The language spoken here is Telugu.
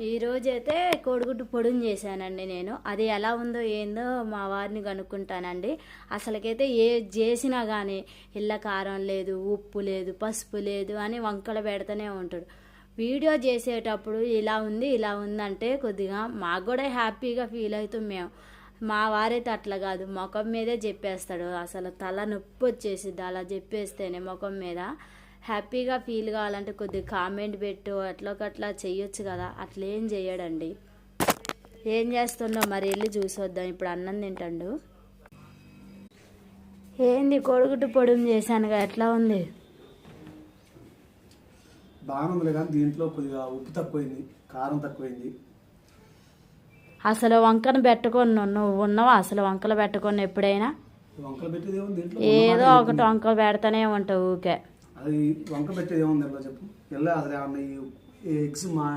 ఈరోజైతే కోడిగుడ్డు పొడుం చేశానండి నేను. అది ఎలా ఉందో ఏందో మా వారిని కనుక్కుంటానండి. అసలుకైతే ఏ చేసినా కానీ ఇళ్ళ కారం లేదు, ఉప్పు లేదు, పసుపు లేదు అని వంకలు పెడుతూనే ఉంటాడు. వీడియో చేసేటప్పుడు ఇలా ఉంది ఇలా ఉందంటే కొద్దిగా మాకు కూడా హ్యాపీగా ఫీల్ అవుతాం మేము. మా వారైతే అట్లా కాదు, ముఖం మీదే చెప్పేస్తాడు. అసలు తల నొప్పి వచ్చేసిద్ది అలా చెప్పేస్తేనే ముఖం మీద. హ్యాపీగా ఫీల్ కావాలంటే కొద్దిగా కామెంట్ పెట్టు అట్లా చెయ్యొచ్చు కదా, అట్లేం చెయ్యడండి. ఏం చేస్తుండో మరి వెళ్ళి చూసొద్దాం. ఇప్పుడు అన్నం తింటాడు. ఏంది కోడిగుడ్డు పొడుం చేశానుగా, ఎట్లా ఉంది? బాగుంది కానీ దీంట్లో కొద్దిగా ఉప్పు తక్కువైంది, కారం తక్కువైంది. అసలు వంకను పెట్టుకొని నువ్వు ఉన్నావా? అసలు వంకలు పెట్టుకొని ఎప్పుడైనా వంకలు పెట్టేది ఏముంది దీంట్లో? ఏదో ఒకటి వంకలు పెడతానే ఉంటావు ఊకే. అది వంక పెట్టేది ఏముంది చెప్పు. ఎలా అసలు ఏమన్నా ఈ ఎగ్స్ మా